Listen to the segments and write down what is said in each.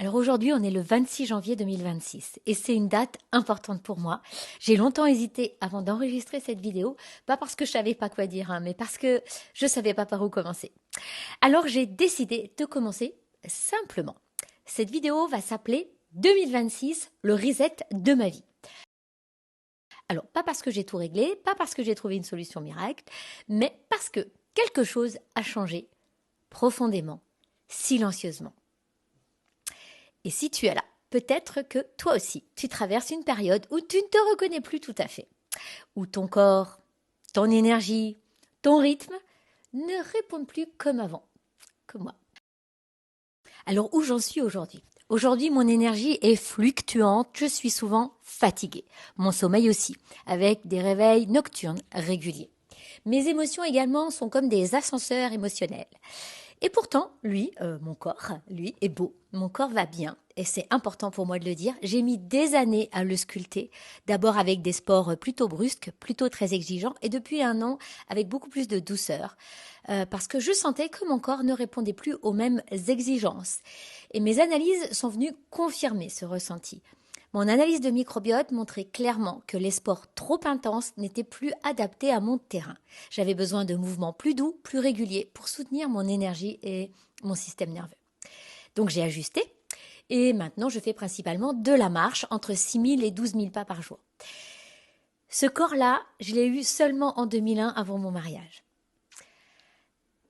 Alors aujourd'hui, on est le 26 janvier 2026 et c'est une date importante pour moi. J'ai longtemps hésité avant d'enregistrer cette vidéo, pas parce que je savais pas quoi dire, mais parce que je savais pas par où commencer. Alors j'ai décidé de commencer simplement. Cette vidéo va s'appeler 2026, le reset de ma vie. Alors pas parce que j'ai tout réglé, pas parce que j'ai trouvé une solution miracle, mais parce que quelque chose a changé profondément, silencieusement. Et si tu es là, peut-être que toi aussi, tu traverses une période où tu ne te reconnais plus tout à fait, où ton corps, ton énergie, ton rythme ne répondent plus comme avant, comme moi. Alors où j'en suis aujourd'hui ? Aujourd'hui, mon énergie est fluctuante, je suis souvent fatiguée. Mon sommeil aussi, avec des réveils nocturnes réguliers. Mes émotions également sont comme des ascenseurs émotionnels. Et pourtant, mon corps, lui, est beau. Mon corps va bien. Et c'est important pour moi de le dire. J'ai mis des années à le sculpter. D'abord avec des sports plutôt brusques, plutôt très exigeants. Et depuis 1 an, avec beaucoup plus de douceur. Parce que je sentais que mon corps ne répondait plus aux mêmes exigences. Et mes analyses sont venues confirmer ce ressenti. Mon analyse de microbiote montrait clairement que les sports trop intenses n'étaient plus adaptés à mon terrain. J'avais besoin de mouvements plus doux, plus réguliers pour soutenir mon énergie et mon système nerveux. Donc j'ai ajusté et maintenant je fais principalement de la marche entre 6 000 et 12 000 pas par jour. Ce corps-là, je l'ai eu seulement en 2001 avant mon mariage.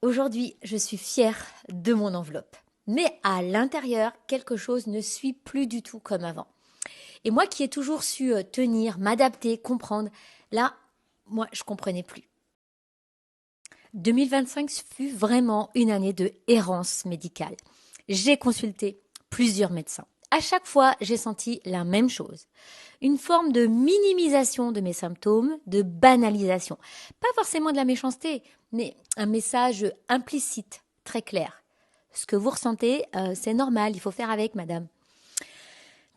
Aujourd'hui, je suis fière de mon enveloppe. Mais à l'intérieur, quelque chose ne suit plus du tout comme avant. Et moi qui ai toujours su tenir, m'adapter, comprendre, là, moi, je comprenais plus. 2025 fut vraiment une année de errance médicale. J'ai consulté plusieurs médecins. À chaque fois, j'ai senti la même chose. Une forme de minimisation de mes symptômes, de banalisation. Pas forcément de la méchanceté, mais un message implicite, très clair. Ce que vous ressentez, c'est normal, il faut faire avec, madame.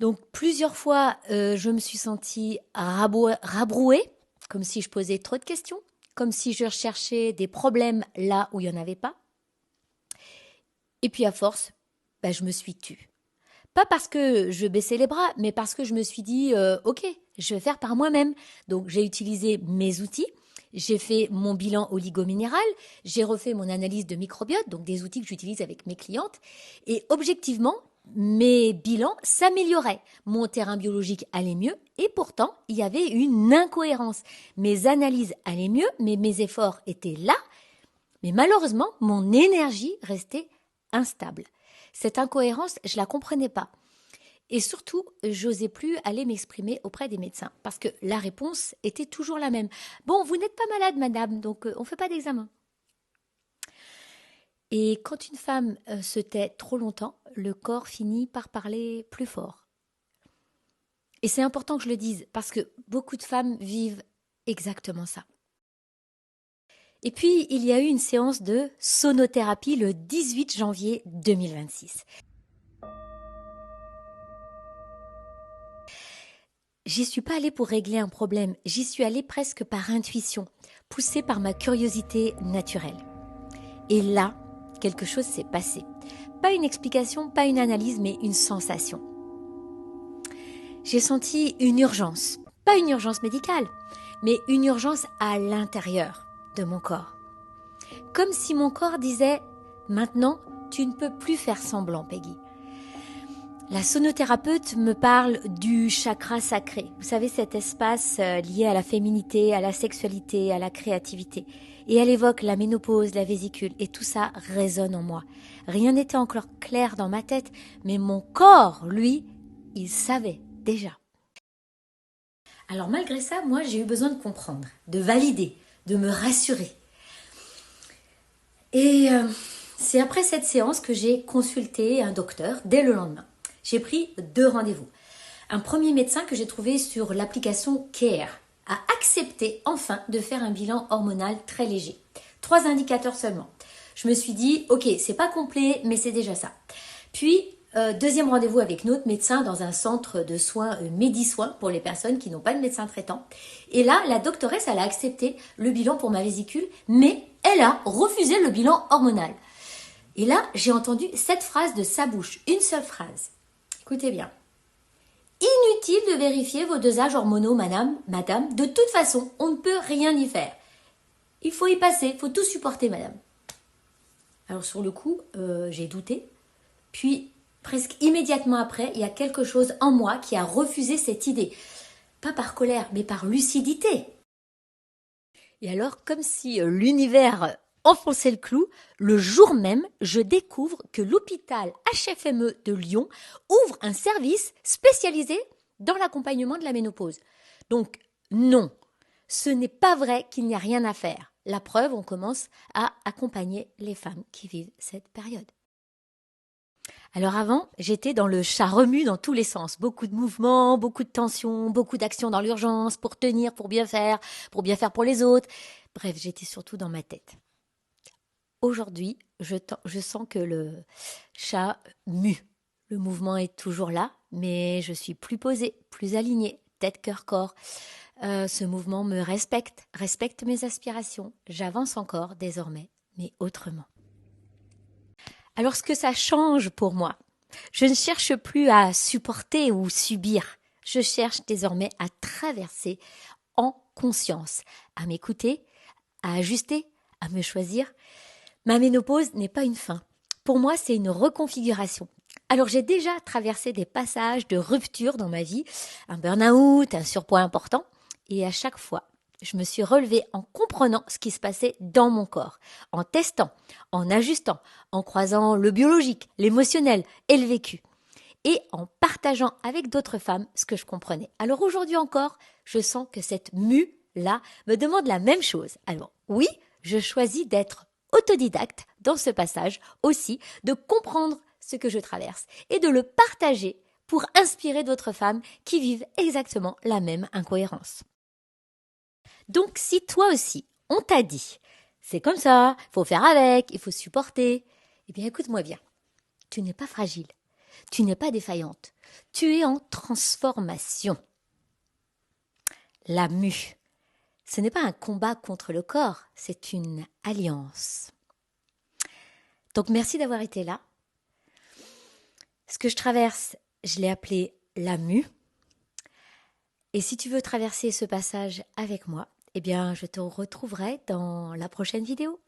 Donc plusieurs fois, je me suis sentie rabrouée, comme si je posais trop de questions, comme si je recherchais des problèmes là où il n'y en avait pas. Et puis à force, je me suis tue. Pas parce que je baissais les bras, mais parce que je me suis dit, ok, je vais faire par moi-même. Donc j'ai utilisé mes outils, j'ai fait mon bilan oligominéral, j'ai refait mon analyse de microbiote, donc des outils que j'utilise avec mes clientes. Et objectivement, mes bilans s'amélioraient. Mon terrain biologique allait mieux et pourtant, il y avait une incohérence. Mes analyses allaient mieux, mais mes efforts étaient là. Mais malheureusement, mon énergie restait instable. Cette incohérence, je la comprenais pas. Et surtout, j'osais plus aller m'exprimer auprès des médecins parce que la réponse était toujours la même. Bon, vous n'êtes pas malade, madame, donc on ne fait pas d'examen. Et quand une femme se tait trop longtemps, le corps finit par parler plus fort. Et c'est important que je le dise parce que beaucoup de femmes vivent exactement ça. Et puis, il y a eu une séance de sonothérapie le 18 janvier 2026. J'y suis pas allée pour régler un problème, j'y suis allée presque par intuition, poussée par ma curiosité naturelle. Et là, quelque chose s'est passé. Pas une explication, pas une analyse, mais une sensation. J'ai senti une urgence, pas une urgence médicale, mais une urgence à l'intérieur de mon corps. Comme si mon corps disait « Maintenant, tu ne peux plus faire semblant, Peggy ». La sonothérapeute me parle du chakra sacré. Vous savez, cet espace lié à la féminité, à la sexualité, à la créativité. Et elle évoque la ménopause, la vésicule, et tout ça résonne en moi. Rien n'était encore clair dans ma tête, mais mon corps, lui, il savait déjà. Alors malgré ça, moi, j'ai eu besoin de comprendre, de valider, de me rassurer. Et c'est après cette séance que j'ai consulté un docteur dès le lendemain. J'ai pris 2 rendez-vous. Un premier médecin que j'ai trouvé sur l'application Care a accepté enfin de faire un bilan hormonal très léger. 3 indicateurs seulement. Je me suis dit, ok, c'est pas complet, mais c'est déjà ça. Puis, deuxième rendez-vous avec notre médecin dans un centre de soins Médisoins pour les personnes qui n'ont pas de médecin traitant. Et là, la doctoresse, elle a accepté le bilan pour ma vésicule, mais elle a refusé le bilan hormonal. Et là, j'ai entendu cette phrase de sa bouche, une seule phrase. Écoutez bien. Inutile de vérifier vos dosages hormonaux, madame. De toute façon, on ne peut rien y faire. Il faut y passer, il faut tout supporter, madame. Alors sur le coup, j'ai douté. Puis, presque immédiatement après, il y a quelque chose en moi qui a refusé cette idée. Pas par colère, mais par lucidité. Et alors, comme si l'univers enfonçait le clou, le jour même, je découvre que l'hôpital HFME de Lyon ouvre un service spécialisé dans l'accompagnement de la ménopause. Donc, non, ce n'est pas vrai qu'il n'y a rien à faire. La preuve, on commence à accompagner les femmes qui vivent cette période. Alors avant, j'étais dans le chat remue dans tous les sens. Beaucoup de mouvements, beaucoup de tensions, beaucoup d'actions dans l'urgence pour tenir, pour bien faire pour les autres. Bref, j'étais surtout dans ma tête. Aujourd'hui, je sens que le chat mue. Le mouvement est toujours là, mais je suis plus posée, plus alignée, tête, cœur, corps. Ce mouvement me respecte mes aspirations. J'avance encore désormais, mais autrement. Alors ce que ça change pour moi, je ne cherche plus à supporter ou subir. Je cherche désormais à traverser en conscience, à m'écouter, à ajuster, à me choisir. Ma ménopause n'est pas une fin. Pour moi, c'est une reconfiguration. Alors j'ai déjà traversé des passages de rupture dans ma vie, un burn-out, un surpoids important, et à chaque fois, je me suis relevée en comprenant ce qui se passait dans mon corps, en testant, en ajustant, en croisant le biologique, l'émotionnel et le vécu, et en partageant avec d'autres femmes ce que je comprenais. Alors aujourd'hui encore, je sens que cette mue-là me demande la même chose. Alors oui, je choisis d'être autodidacte dans ce passage aussi, de comprendre ce que je traverse et de le partager pour inspirer d'autres femmes qui vivent exactement la même incohérence. Donc si toi aussi, on t'a dit, c'est comme ça, il faut faire avec, il faut supporter, eh bien écoute-moi bien, tu n'es pas fragile, tu n'es pas défaillante, tu es en transformation. La mue, ce n'est pas un combat contre le corps, c'est une alliance. Donc merci d'avoir été là. Ce que je traverse, je l'ai appelé la mue. Et si tu veux traverser ce passage avec moi, eh bien je te retrouverai dans la prochaine vidéo.